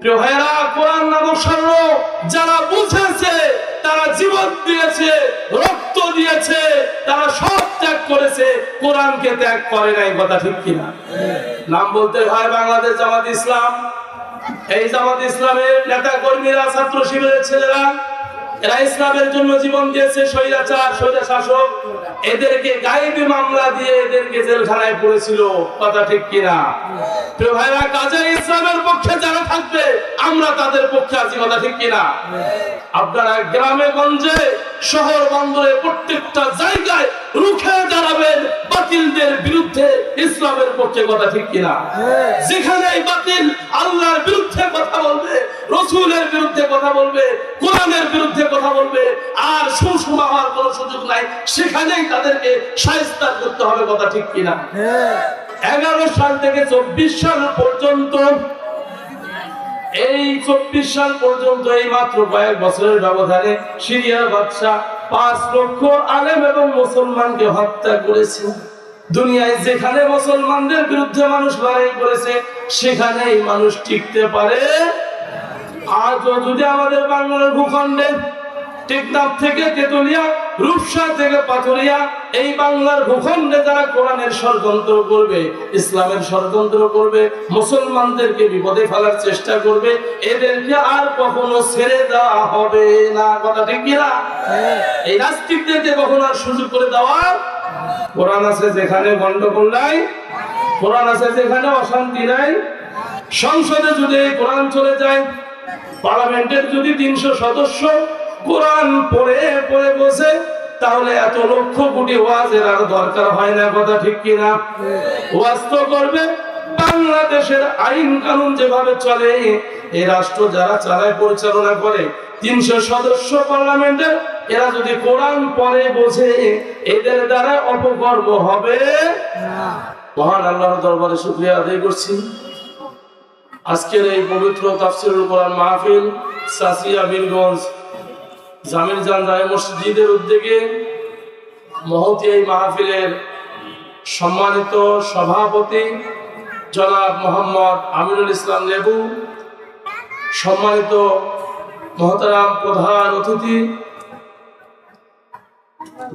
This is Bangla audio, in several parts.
প্রিয় ভাইরা, কোরআন নামক স্বর্ণ যারা বুঝেছে, তারা জীবন দিয়েছে, রক্ত দিয়েছে, তারা সব ত্যাগ করেছে, কোরআনকে ত্যাগ করে নাই। কথা ঠিক কিনা? নাম বলতে হয় বাংলাদেশ জামাত ইসলাম। এই জামাত ইসলামের নেতা কর্মীরা, ছাত্র শিবিরের ছেলেরা, এরা ইসলামের জন্য জীবন দিয়েছে। স্বৈরাচার, স্বৈরশাসক এদেরকে গায়েবী মামলা দিয়ে এদেরকে জেলখানায় পড়েছিল। কথা ঠিক কিনা? প্রিয় ভাইরা, কাজে ইসলামের পক্ষে যারা থাকবে আমরা তাদের পক্ষে আছি। কথা ঠিক কিনা? আপনারা গ্রামে গঞ্জে, শহর বন্দরে প্রত্যেকটা জায়গায় রুখে দাঁড়াবেন বাতিলদের বিরুদ্ধে, ইসলামের পক্ষে। কথা ঠিক কিনা? যেখানে বাতিল আল্লাহর বিরুদ্ধে কথা বলবে, রসুলের বিরুদ্ধে কথা বলবে, কোরআনের বিরুদ্ধে কথা বলবে, আর সুষমা হওয়ার কোনো সুযোগ নাই, সেখানেই তাদেরকে শায়েস্তা করতে হবে। কথা ঠিক কিনা? 11 সাল থেকে 24 সাল পর্যন্ত, এই 24 সাল পর্যন্ত, এই মাত্র কয়েক বছরের ব্যবধানে সিরিয়ার বাদশা 5 লক্ষ আলেম এবং মুসলমানকে হত্যা করেছে। দুনিয়ায় যেখানে মুসলমানদের বিরুদ্ধে মানুষ লড়াই করেছে, সেখানেই মানুষ টিকতে পারে। আজও যদি আমাদের বাংলার ভূখণ্ডে টেকনাফ থেকে তেতুলিয়া, রূপসা থেকে পাথুরিয়া, এই বাংলার ভূখণ্ডে যারা কোরআনের ষড়যন্ত্র করবে, ইসলামের ষড়যন্ত্র করবে, মুসলমানদেরকে বিপদে ফেলার চেষ্টা করবে, এদেরকে আর কখনো ছেড়ে দেওয়া হবে না। কথা ঠিক কিনা? এই নাস্তিকদেরকে কখনো আর সুযোগ করে দেওয়ার। কোরআন আছে যেখানে গন্ডগোল নাই, কোরআন আছে যেখানে অশান্তি নাই। সংসদে যদি কোরআন চলে যায়, পার্লামেন্টের যদি 300 সদস্য কোরআন পড়ে পড়ে বসে, তাহলে এত লক্ষ কোটি ওয়াজের আর দরকার হয় না। কথা ঠিক কিনা? ওয়াজ তো করবে। বাংলাদেশের আইন কানুন যেভাবে চলে, এই রাষ্ট্র যারা চালায়, পরিচালনা করে, 300 সদস্য পার্লামেন্টের, এরা যদি কোরআন পড়ে বোঝে, এদের দ্বারা অপকর্ম হবে না। মহান আল্লাহর দরবারে শুকরিয়া আদায় করছি। আজকের এই পবিত্র তাফসীরুল কোরআন মাহফিল সাসিয়া বীরগঞ্জ জামির জান রায় মসজিদের উদ্যোগে মহতী এই মাহফিলের সম্মানিত সভাপতি জনাব মোহাম্মদ আমিনুল ইসলাম লেবু, সম্মানিত মহতারাম প্রধান অতিথি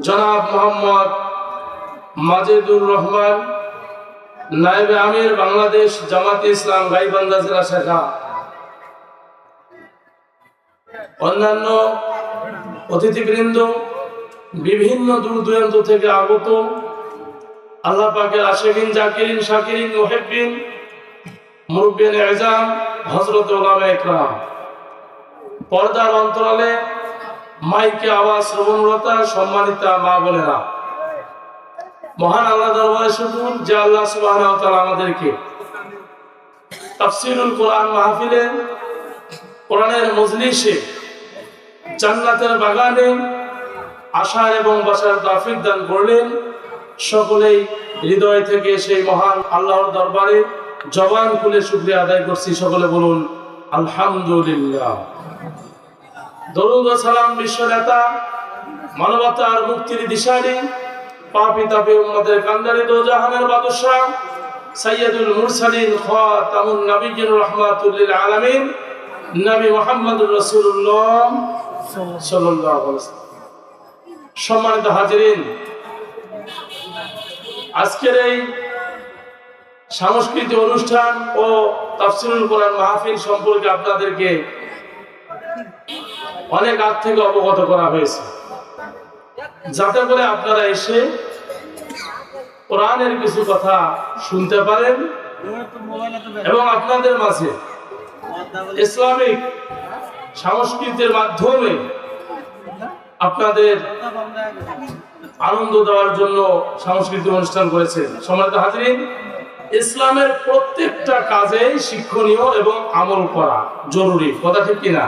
জনাব মোহাম্মদ মাজেদুর রহমান, নায়েবে আমির বাংলাদেশ জামাতে ইসলাম গাইবান্ধা জেলা শাখা, অন্যান্য অতিথিবৃন্দ, বিভিন্ন দূর দূরান্ত থেকে আগত আল্লাহ পাকের আশিকিন, জাকিরিন, শাকিরিন, মুহিব্বিন, মুরব্বিয়ানে আযম, হযরত উলামায়ে ইকরাম, পর্দার অন্তরালে মাইকে আওয়াজ শ্রবণরতা সম্মানিতা মা বোনেরা, মহান আল্লাহ দরবারে শুকর যে আল্লাহ সুবহানাহু ওয়া তাআলা আমাদেরকে তাফসীরুল কোরআন মাহফিলে, কোরআনের মজলিসে, জান্নাতের বাগানে আসার এবং বসার তৌফিক দান করলেন। সকলেই হৃদয় থেকে সেই মহান আল্লাহর দরবারে জবান খুলে শুকরিয়া আদায় করছি। সকলে বলুন আলহামদুলিল্লাহ। দরুদ ও সালাম বিশ্ব নেতা, মানবতার মুক্তির দিশারি, পাপী তাপী উম্মতের কান্ডারি, দো জাহানের বাদশা, সাইয়্যিদুল মুরসালিন, খাতামুন নবিয়্যিন, রাহমাতুল লিল আলামিন, নবী মুহাম্মদুর রাসূলুল্লাহ সাল্লাল্লাহু আলাইহি ওয়াসাল্লাম। সম্মানিত হাজিরিন, আজকের এই সাংস্কৃতিক অনুষ্ঠান ও তাফসীরুল কোরআন মাহফিল সম্পর্কে আপনাদেরকে অনেক আগ থেকে অবগত করা হয়েছে, যাতে করে আপনারা এসে কোরআনের কিছু কথা শুনতে পারেন এবং আপনাদের মাঝে ইসলামিক সংস্কৃতির মাধ্যমে আপনাদের আনন্দ দেওয়ার জন্য সাংস্কৃতিক অনুষ্ঠান করেছেন। সম্মানিত হাজিরিন, ইসলামের প্রত্যেকটা কাজেই শিক্ষণীয় এবং আমল করা জরুরি। কথা ঠিক কিনা?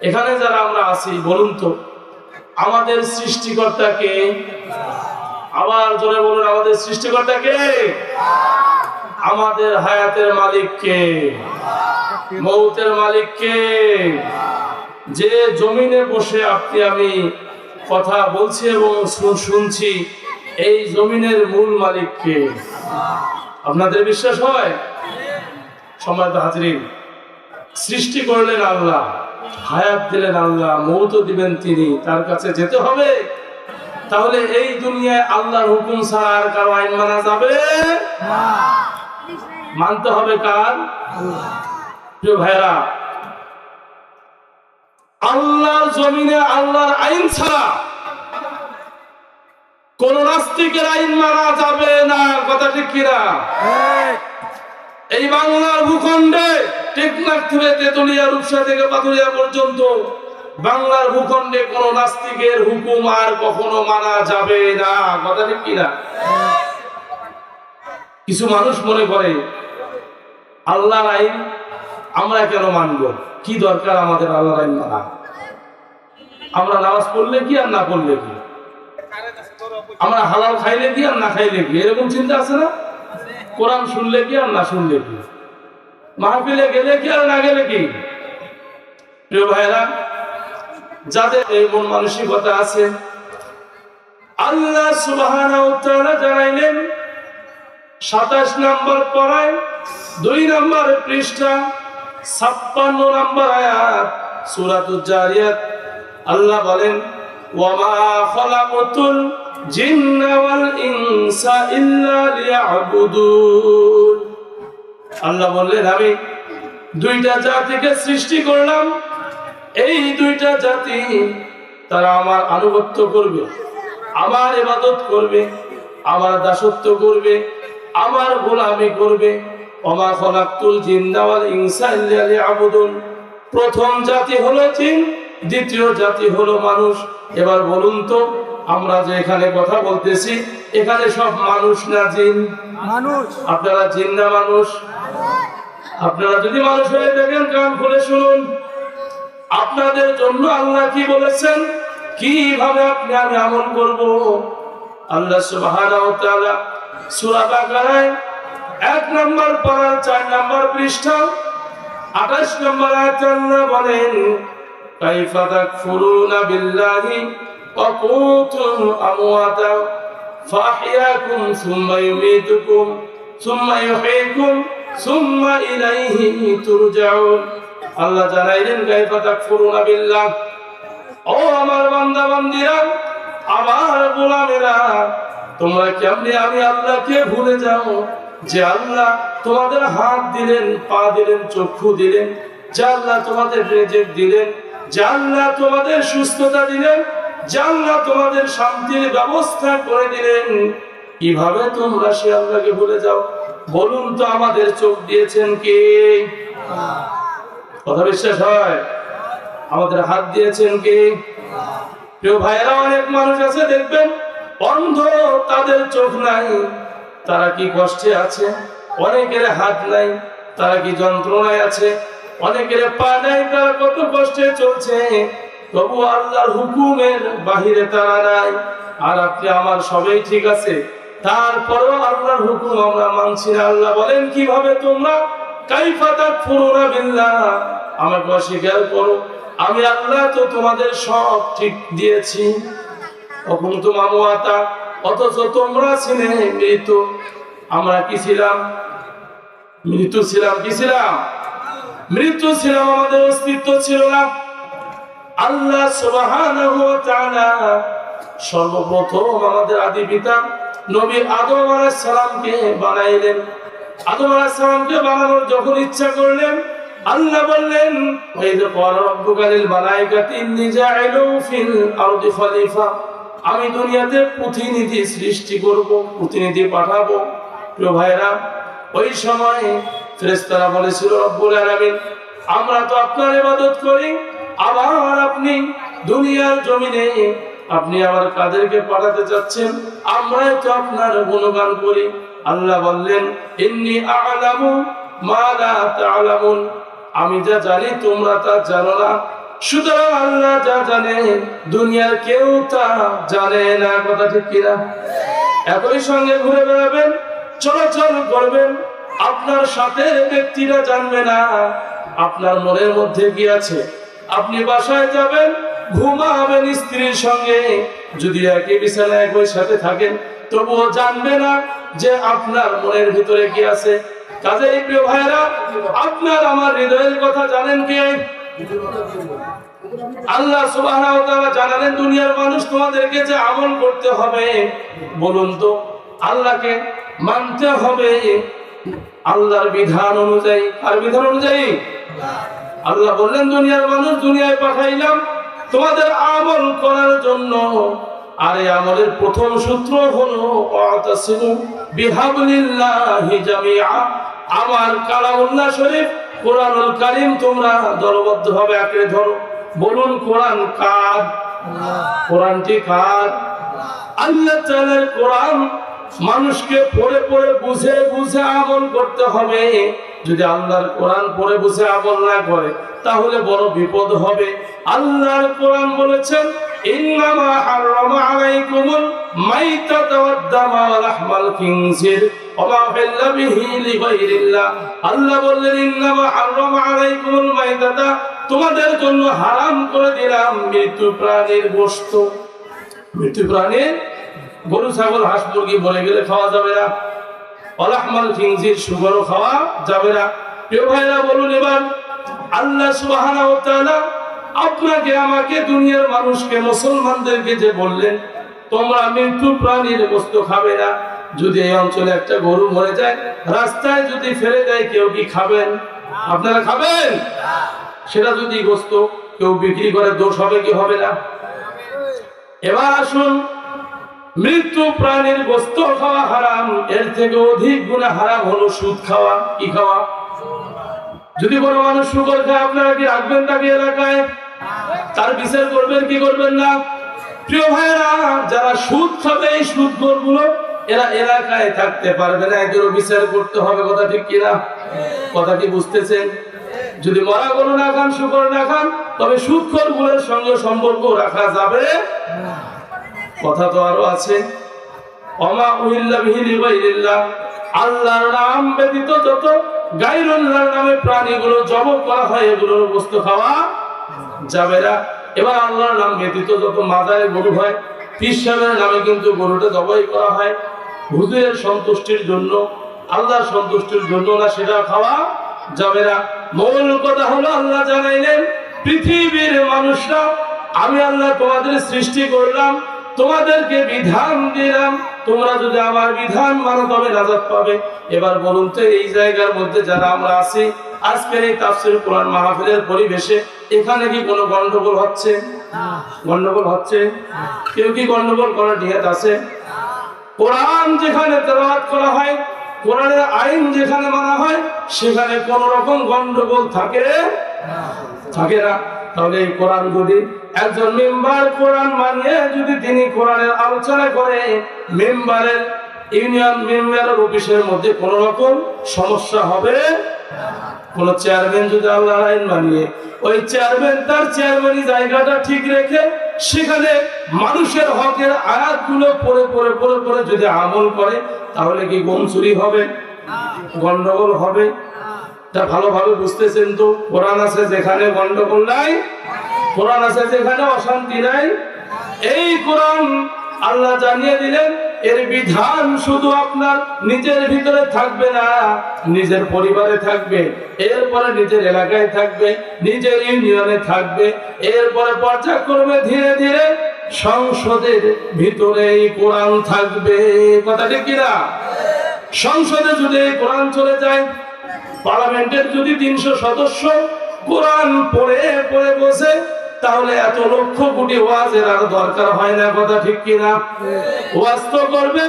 এখানে যারা আমরা আছি, বলুন তো আমাদের সৃষ্টিকর্তা কে? আবার জোরে বলুন, আমাদের সৃষ্টিকর্তা কে? আমাদের হায়াতের মালিক কে? মৌতের মালিক কে? যে জমিনে বসে আপনি আমি কথা বলছি এবং শুনছি, এই জমিনের মূল মালিক কে? আপনাদের বিশ্বাস হয়? সম্মানিত হাজিরিন, সৃষ্টি করলেন আল্লাহ, হায়াত দিলেন আল্লাহ, মৌত দিবেন তিনি, তার কাছে যেতে হবে। তাহলে এই দুনিয়ায় আল্লাহর হুকুম ছাড়া আর কারো আইন মানা যাবে না, মানতে হবে কার? প্রিয় ভাইরা, আল্লাহর জমিনে আল্লাহর আইন ছাড়া কোন নাস্তিকের আইন মানা যাবে না। কথা ঠিক কিনা? এই বাংলার ভূখণ্ডে টেকনাফ থেকে তেতুলিয়া, রূপসা থেকে পাথুরিয়া পর্যন্ত বাংলার ভূখণ্ডে কোন নাস্তিকের হুকুম আর কখনো মানা যাবে না। কথা ঠিক কিনা? কিছু মানুষ মনে করে আল্লাহর আইন আমরা কেন মানব, কি দরকার আমাদের আল্লাহর আইন মানা? আমরা নামাজ পড়লে কি আর না পড়লে কি, আমরা হালাল খাইলে কি আর না খাইলে কি, এরকম চিন্তা আছে না? কোরআন শুনলে কি আর না শুনলে কি, মাহফিলে গেলে কি আর না গেলে কি? প্রিয় ভাইরা, যাদের এই মন মানসিকতা আছে, আল্লাহ সুবহানাহু ওয়া তাআলা জানাইলেন 27 নম্বর পড়ায় 2 নম্বর পৃষ্ঠা 56 নম্বর আয়াত সূরাতুল জারিয়াত। আল্লাহ বলেন, ওয়া মা খালাকাতুল জিন্না ওয়াল ইনসা ইল্লা লিয়াবুদুন। আল্লাহ বললেন, আমি দুইটা জাতিকে সৃষ্টি করলাম, এই দুইটা জাতি তারা আমার আনুগত্য করবে, আমার ইবাদত করবে, আমার দাসত্ব করবে, আমার গোলামি করবে। ওমা খালাকতুল জিন্না ওয়াল ইনসা ইল্লা লিয়াবুদুন। প্রথম জাতি হলো জিন, দ্বিতীয় জাতি হলো মানুষ। এবার বলুন তো, আমরা যে এখানে কথা বলতেছি, এখানে সব মানুষ না জিন? মানুষ। আপনারা জিন না মানুষ? আপনারা যদি মানুষ হয়ে থাকেন, কান খুলে শুনুন। আপনাদের জন্য আল্লাহ কি বলেছেন, কিভাবে আপনি আমি আমল করব। আল্লাহ সুবহানাহু ওয়া তাআলা সূরা বাকারায় 1 নম্বর পারা 4 নম্বর পৃষ্ঠা 28 নম্বর আয়াতে আল্লাহ বলেন, কাইফা তাকফুরুনা বিল্লাহি ওয়া কুনতুম আমওয়াতা ফাহইয়াকুম সুম্মা ইউমীতুকুম সুম্মা ইউহয়িকুম সুম্মা ইলাইহি তুরজাউন। আল্লাহ জানাইলেন, কাইফা তাকফুরুনা বিল্লাহ, ও আমার বান্দা বান্দীরা, আমার গোলামেরা, তোমরা কেমনে আমি আল্লাহকে ভুলে যাও, যে আল্লাহ তোমাদের হাত দিলেন, পা দিলেন, চক্ষু দিলেন, যে আল্লাহ তোমাদের রিজিক দিলেন, যে আল্লাহ তোমাদের সুস্থতা দিলেন, যে আল্লাহ তোমাদের শান্তির ব্যবস্থা করে দিলেন, কিভাবে তোমরা সে আল্লাহকে ভুলে যাও? বলুন তো, আমাদের চোখ দিয়েছেন কে? কথা বিশ্বাস হয়? আমাদের হাত দিয়েছেন কে? প্রিয় ভাইরা, অনেক মানুষ আছে দেখবেন অন্ধ, তাদের চোখ নাই, তারা কি কষ্টে আছে। অনেকের হাত নাই, তারা কি যন্ত্রণায় আছে। অনেকের পা নাই, তারা কত কষ্টে চলছে, তবু আল্লাহর হুকুমের বাহিরে তারা নাই। আর আপনি আমার সবই ঠিক আছে, তারপরও আল্লাহর হুকুম আমরা মানছি না। আল্লাহ বলেন, কিভাবে তোমরা কাইফা তাকফুরুনা বিল্লাহ, আমাকে অস্বীকার করো, আমি আল্লাহ তো তোমাদের সব ঠিক দিয়েছি। অকুনতুম আমওয়াতা, অথচ তোমরা ছিলে মৃত। আমরা কি ছিলাম? মৃত্যু ছিলাম। কি ছিলাম? মৃত্যু ছিলাম, আমাদের অস্তিত্ব ছিল না। আল্লাহ সুবহানাহু ওয়া তাআলা সর্বপ্রথম আমাদের আদি পিতা নবী আদম আলাইহিস সালামকে বানাইলেন। আদম আলাইহিস সালামকে বানানোর যখন ইচ্ছা করলেন, আল্লাহ বললেন, ওয়াইযা ক্বালা রাব্বুকা লিল মালাইকাতি ইন্নী জাইলুন ফিল আরদি খলিফা, আমি দুনিয়াতে প্রতিনিধি সৃষ্টি করব, প্রতিনিধি পাঠাবো। প্রিয় ভাইরা, ওই সময় ফেরেশতারা বলেছিল, রব্বুল আলামিন, আমরা তো আপনার ইবাদত করি, আবার আপনি দুনিয়ার জমিনে আপনি আবার কাদেরকে পাঠাতে চাচ্ছেন? আমরাই তো আপনার গুণগান করি। আল্লাহ বললেন, ইন্নী আ'লামু মা লা তা'লামুন, আমি যা জানি তোমরা তা জানো না। সুতরাং আল্লাহ যা জানে দুনিয়ার কেউ তা জানে না। কথা ঠিক কিনা? একই সঙ্গে ঘুরে বেড়াবেন, চলাচল করবেন, আপনার সাথে ব্যক্তিরা জানবে না আপনার মনের মধ্যে কি আছে। আপনি বাসায় যাবেন, ঘুমাবেন স্ত্রীর সঙ্গে, যদি একই বিছানায় একই সাথে থাকেন, তবুও জানবে না যে আপনার মনের ভিতরে কি আছে। কাজেই প্রিয় ভাইরা, আপনার আমার হৃদয়ের কথা জানেন কে? আল্লাহ সুবহানাহু ওয়া তাআলা জানালেন দুনিয়ার মানুষ তোমাদেরকে যে আমল করতে হবে, বলুন তো আল্লাহকে মানতে হবে আল্লাহর বিধান অনুযায়ী। আর বিধান অনুযায়ী আল্লাহ বললেন দুনিয়ার মানুষ দুনিয়ায় পাঠাইলাম তোমাদের আমল করার জন্য। আর এই আমলের প্রথম সূত্র হলো ওয়াতাসিমু বিহাবলিল্লাহি জামিআ। আমার কালামুল্লাহ শরীফ কোরআনুল কারীম তোমরা দলবদ্ধভাবে আঁকড়ে ধরো। বলুন কোরআন কার? কোরআনটি কার? আল্লাহ তাআলার কোরআন। মানুষকে পড়ে পড়ে বুঝে বুঝে আমল করতে হবে। যদি আল্লাহর কোরআন পড়ে বুঝে আমল না করে তাহলে বড় বিপদ হবে। আল্লাহর কোরআন বলেছেন ইন্নামা হারামা আলাইকুমুল মাইতাতা ওয়াদ দামা ওয়া লাহমাল খিনজির ওয়া মা উহিল্লা বিহি লিগাইরিল্লাহ। আল্লাহ বললেন ইন্নামা হারামা আলাইকুমুল মাইতাতা, তোমাদের জন্য হারাম করে দিলাম মৃত প্রাণীর গোশত। মৃত প্রাণীর গরু ছাগল হাঁস মুরগি মরে গেলে খাওয়া যাবে না। ওয়া লাহমাল খিনজির সুগরও খাওয়া যাবে না। প্রিয় ভাইরা বলুন এবার আল্লাহ সুবহানাহু ওয়া তাআলা আপনাকে আমাকে দুনিয়ার মানুষকে মুসলমানদেরকে যে বললেন তোমরা মৃত্যু প্রাণীর গোশত খাবে না। যদি এই অঞ্চলে একটা গরু মরে যায় রাস্তায় যদি ফেলে দেয় কেউ কি খাবেন? আপনারা খাবেন? সেটা যদি গোশত কেউ বিক্রি করে দোষ হবে কি হবে না? এবার আসুন, মৃত্যু প্রাণীর গোশত খাওয়া হারাম, এর থেকে অধিক গুনাহ হারাম হলো সুদ খাওয়া। কি খাওয়া? যদি কোনো মানুষ শুকর খায় আপনারা কি রাখবেন তাকে এলাকায়? তার বিচার করবেন কি করবেন না? প্রিয় ভাইরা, যারা সুদ খাবে এই সুদখোরগুলো এরা এলাকায় থাকতে পারবে না, এদেরও বিচার করতে হবে। কথা ঠিক কিনা? কথা কি বুঝতেছেন? যদি মরা গরু না খান শুকর না খান তবে সুদখোরগুলোর সঙ্গে সম্পর্ক রাখা যাবে না। কথা তো আরো আছে ওমা উহিল্লা বিহি লিগাইরিল্লাহ, আল্লাহর নাম ব্যতীত যত গায়রুল্লাহর নামে প্রাণীগুলো জবাই করা হয় এগুলোর গোশত খাওয়া যাবে না। এবার আল্লাহর নাম ব্যতীত যত মাজারে গরু হয়, পীর সাহেবের নামে কিন্তু গরুটা জবাই করা হয় হুজুরের সন্তুষ্টির জন্য, আল্লাহর সন্তুষ্টির জন্য না, সেটা খাওয়া যাবে না। মূল কথা হলো আল্লাহ জানাইলেন পৃথিবীর মানুষরা আমি আল্লাহ তোমাদের সৃষ্টি করলাম, তোমাদেরকে বিধান দিলাম, তোমরা যদি আমার বিধান মানো তবে নাজাত পাবে। এবার বলুন তো এই জায়গার মধ্যে যারা আমরা আছি আজকের এই তাফসীর কোরআন মাহফিলের পরিবেশে এখানে কি কোনো গন্ডগোল হচ্ছে? গন্ডগোল হচ্ছে? কেউ কি গন্ডগোল করার নিয়ত আছে? কোরআন যেখানে তেলাওয়াত করা হয়, কোরআনের আইন যেখানে মানা হয় সেখানে কোন রকম গন্ডগোল থাকে না। তাহলে এই কোরআন যদি একজন মেম্বার কোরআন মানিয়ে যদি তিনি কোরআনের আলোচনা করে মেম্বারের ইউনিয়ন মেম্বারের অফিসের মধ্যে কোন রকম সমস্যা হবে? কোন চেয়ারম্যান যদি আল্লাহর আইন মানিয়ে ওই চেয়ারম্যান তার চেয়ারম্যানি জায়গাটা ঠিক রেখে সেখানে মানুষের হকের আয়াতগুলো পড়ে পড়ে পড়ে পড়ে যদি আমল করে তাহলে কি গম চুরি হবে? গন্ডগোল হবে? তা ভালোভাবে বুঝতেছেন তো? কোরআন আছে যেখানে গন্ডগোল নাই, কোরআন আছে যেখানে অশান্তি নাই। এই কোরআন আল্লাহ জানিয়ে দিলেন এর বিধান শুধু আপনার নিজের ভিতরে থাকবে না, নিজের পরিবারে থাকবে, এরপরে নিজের এলাকায় থাকবে, নিজের ইউনিয়নে থাকবে, এরপরে পর্যায়ক্রমে ধীরে ধীরে সংসদের ভিতরে এই কোরআন থাকবে। কথা ঠিক কিনা? সংসদে যদি এই কোরআন চলে যায়, পার্লামেন্টের যদি 300 সদস্য কোরআন পড়ে পড়ে বসে তাহলে এত লক্ষ কোটি ওয়াজের আর দরকার হয় না। কথা ঠিক কিনা? ওয়াজ তো করবে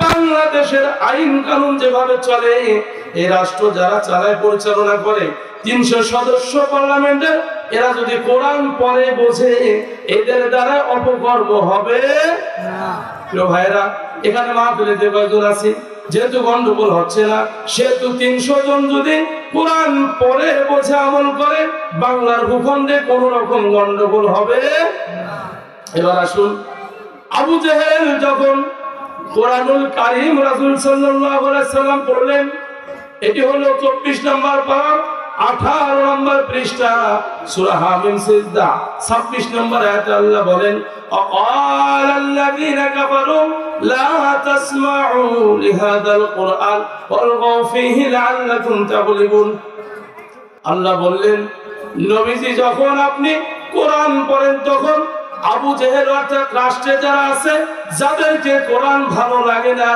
বাংলাদেশের আইন কানুন যেভাবে চলে এই রাষ্ট্র যারা চালায় পরিচালনা করে 300 সদস্য পার্লামেন্টের, এরা যদি কোরআন পড়ে বোঝে এদের দ্বারা অপকর্ম হবে না। প্রিয় ভাইরা, এখানে মাহফিলে যে কয়েকজন আছি যেহেতু গন্ডগোল হচ্ছে না সেহেতু 300 জন যদি কোরআন পড়ে বোঝে আমল করে বাংলার ভূখণ্ডে কোন রকম গন্ডগোল হবে না। এবার আসুন, আবু জেহেল যখন কোরআনুল কারীম রাসূল সাল্লাল্লাহু আলাইহি সাল্লাম পড়লেন, এটি হলো 24 নম্বর পারা 18 নম্বর পৃষ্ঠা সূরা হামিম সিজদা 26 নম্বর আয়াতে আল্লাহ বলেন وقال الذين كفروا لا تسمعوا لهذا القرآن والغوا فيه لعلكم تغلبون আল্লাহ বললেন নবীজি যখন আপনি কোরআন পড়েন তখন আবু জেহেল অর্থাৎ রাষ্ট্রে যারা আছে যাদেরকে কোরআন ভালো লাগে না,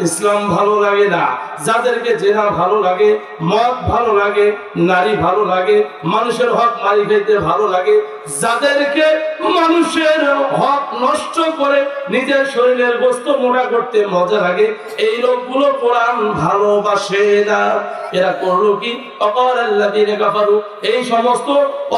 ইসলাম ভালো লাগে না, যাদেরকে জেনা ভালো লাগে, মদ ভালো লাগে, নারী ভালো লাগে, মানুষের হক মারি খাইতে ভালো লাগে, যাদেরকে মানুষের হক নষ্ট করে নিজের শরীরের গোশত মোটা করতে মজা লাগে, এই লোকগুলো কোরআন ভালোবাসে না। এরা করলো কি? অকালাল্লাযীনা কাফারু, এই সমস্ত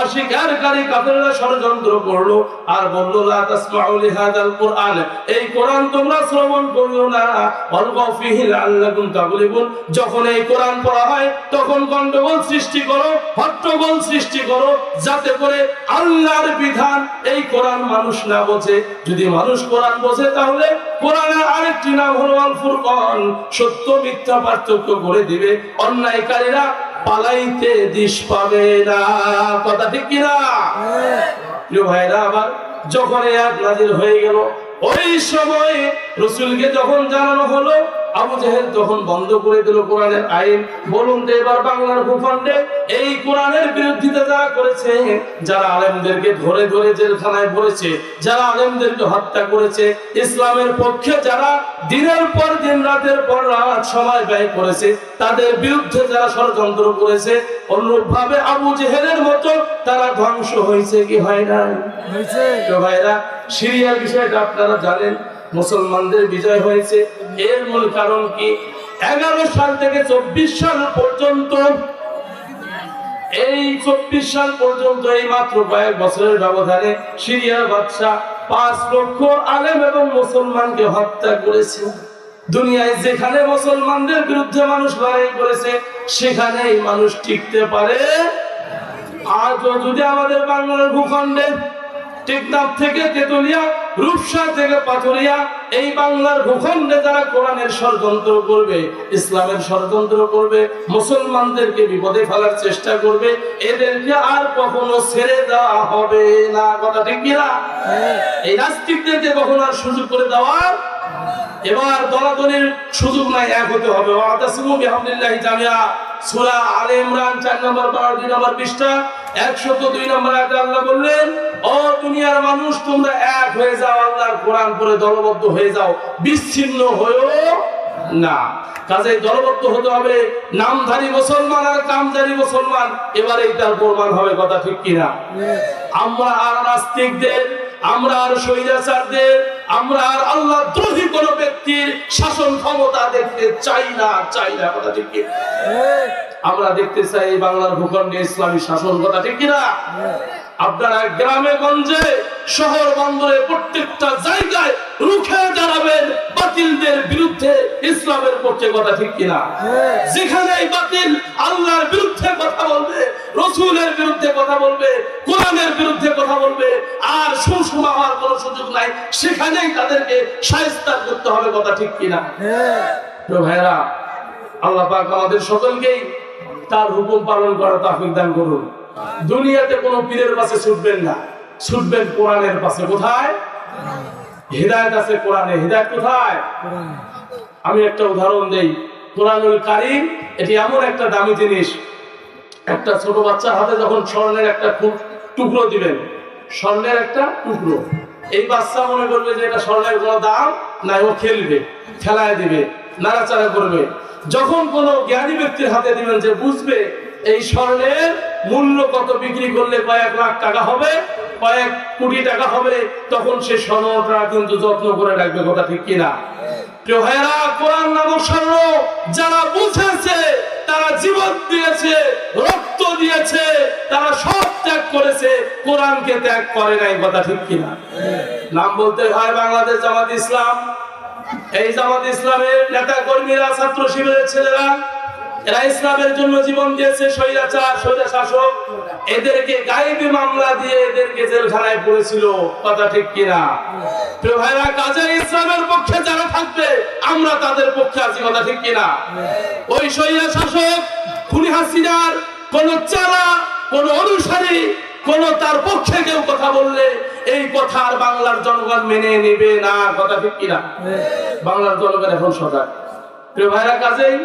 অস্বীকারী কাফেররা ষড়যন্ত্র করলো আর বলল লা তাসমাউ লিহাদাল কুরআন, এই কোরআন তোমরা শ্রবণ করিও না, ওয়ালগাউ ফীহি লাআল্লাকুম তাগলিবুন। যখন এই কোরআন পড়া হয় তখন গন্ডগোল সৃষ্টি করো, হট্টগোল সৃষ্টি করো, যাতে করে আল্লাহর বিধান এই কোরআন মানুষ না বোঝে। যদি মানুষ কোরআন বোঝে তাহলে কোরআনের আরেকটি নাম হলো আল ফুরকান, সত্য মিথ্যা পার্থক্য করে দিবে, অন্যায়কারীরা পালাইতে দিশ পাবে না। কথা ঠিক কিনা? প্রিয় ভাইরা আমার, যখন এই আয়াত নাযিল হয়ে গেল ওই সময় রাসূলকে যখন জানানো হলো, আবু জেহেল তখন বন্ধ করে দিল কোরআনের আইন। বলুন তো এবার বাংলার ভূখণ্ডে এই কোরআনের বিরোধিতা যারা করেছে, যারা আলেমদেরকে ধরে ধরে জেলখানায় ভরেছে, যারা আলেমদেরকে হত্যা করেছে, ইসলামের পক্ষে যারা দিনের পর দিন রাতের পর রাত সময় ব্যয় করেছে, তাদের বিরুদ্ধে যারা ষড়যন্ত্র করেছে, অনুরূপভাবে আবু জেহেলের মতো তারা ধ্বংস হয়েছে কি হয় না? তো ভাইরা, সিরিয়ার বিষয়টা আপনারা জানেন, মুসলমানদের বিজয় হয়েছে। এর মূল কারণ কি? 11 সাল থেকে 24 সাল পর্যন্ত, এই 24 সাল পর্যন্ত এই মাত্র কয়েক বছরের ব্যবধানে সিরিয়ার বাদশা 5 লক্ষ আলেম এবং মুসলমানকে হত্যা করেছে। দুনিয়ায় যেখানে মুসলমানদের বিরুদ্ধে মানুষ লড়াই করেছে সেখানেই মানুষ টিকতে পারে। আজও যদি আমাদের বাংলার ভূখণ্ডে টেকনাফ থেকে তেতুলিয়া, রূপসা থেকে পাথুরিয়া, এই বাংলার ভূখণ্ডে যারা কোরআনের ষড়যন্ত্র করবে, ইসলামের ষড়যন্ত্র করবে, মুসলমানদেরকে বিপদে ফেলার চেষ্টা করবে, এদেরকে আর কখনো ছেড়ে দেওয়া হবে না। কথা ঠিক কিনা? এই নাস্তিকদেরকে কখনো আর সুযোগ করে দেওয়া, এবার দলাদলির সুযোগ নাই, এক হতে হবে। ওয়াতাসিমু বিহাবলিল্লাহি জামিআ, সূরা আলে ইমরান 4 নম্বর 2 নম্বর পৃষ্ঠা 102 নম্বর আয়াতে আল্লাহ বললেন, ও দুনিয়ার মানুষ, তোমরা এক হয়ে যাও, আল্লাহর কোরআন পড়ে দলবদ্ধ হয়ে যাও, বিচ্ছিন্ন হয়ো না। কাজেই দলবদ্ধ হতে হবে। নামধারী মুসলমান আর কামধারী মুসলমান, এবার এইটার প্রমাণ হবে। কথা ঠিক কিনা? আমরা আর নাস্তিকদের, আমরা আর স্বৈরাচারদের, আমরা আর আল্লাহ দ্রোহী কোন ব্যক্তির শাসন ক্ষমতা দেখতে চাই না। কথা ঠিক কিনা? আমরা দেখতে চাই বাংলার ভূখণ্ডে ইসলামী শাসন। কথা ঠিক কিনা? আপনারা গ্রামে গঞ্জে শহর বন্দরে প্রত্যেকটা জায়গায় রুখে দাঁড়াবেন বাতিলদের বিরুদ্ধে, ইসলামের পক্ষে। কথা ঠিক কিনা? যেখানে বাতিল আল্লাহর বিরুদ্ধে কথা বলবে, রাসূলের বিরুদ্ধে কথা বলবে, কোরআনের বিরুদ্ধে কথা বলবে, আর সুষমা হওয়ার কোনো সুযোগ নাই, সেখানেই তাদেরকে শায়েস্তা করতে হবে। কথা ঠিক কিনা? তো ভাইরা, আল্লাহ পাক আমাদের সকলকেই তার হুকুম পালন করার তৌফিক দান করুন। দুনিয়াতে কোনো পীরের পাশে ছুটবেন না, ছুটবেন কোরআনের পাশে। কোথায়? হিদায়াত আছে কোরআনে। হিদায়াত কোথায়? আমি একটা উদাহরণ দেই। কোরআনুল কারীম এটি এমন একটা দামি জিনিস, একটা ছোট বাচ্চার হাতে যখন স্বর্ণের একটা টুকরো দিবেন, স্বর্ণের একটা টুকরো, এই বাচ্চা মনে করবে যে এটা স্বর্ণের কোনো দাম নাই, ও খেলবে, খেলায় দিবে, নাড়াচাড়া করবে। যখন কোনো জ্ঞানী ব্যক্তির হাতে দিবেন, যে বুঝবে এই স্বর্ণের মূল্য কত, বিক্রি করলে কয়েক লাখ টাকা হবে, কয়েক কোটি টাকা হবে, তখন সে স্বর্ণটা কিন্তু যত্ন করে রাখবে। কথা ঠিক কিনা? প্রিয় ভাইরা, কোরআন নামক স্বর্ণ যারা বুঝেছে, তারা জীবন দিয়েছে, রক্ত দিয়েছে, তারা সব ত্যাগ করেছে, কোরআনকে ত্যাগ করে নাই। কথা ঠিক কিনা? নাম বলতে হয় বাংলাদেশ জামাত ইসলাম। এই জামাত ইসলামের নেতা কর্মীরা, ছাত্র শিবিরের ছেলেরা, এরা ইসলামের জন্য জীবন দিয়েছে। স্বৈরাচার, স্বৈরশাসক এদেরকে গায়েবী মামলা দিয়ে এদেরকে জেলখানায় পড়েছিল। কথা ঠিক কিনা? প্রিয় ভাইরা, কাজে ইসলামের পক্ষে যারা থাকবে, আমরা তাদের পক্ষে আছি। কথা ঠিক কিনা? ওই স্বৈরশাসক খুনি হাসিনার কোন চারা, কোন অনুসারী, কোন তার পক্ষে কেউ কথা বললে এই কথা আর বাংলার জনগণ মেনে নেবে না। কথা ঠিক কিনা? বাংলার জনগণ এখন সজাগ। প্রিয় ভাইরা, কাজেই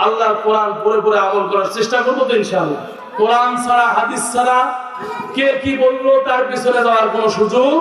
আল্লাহর কোরআন পড়ে পড়ে আমল করার চেষ্টা করবো তো ইনশাআল্লাহ। কোরআন ছাড়া, হাদিস ছাড়া কে কি বললো তার পিছনে যাওয়ার কোনো সুযোগ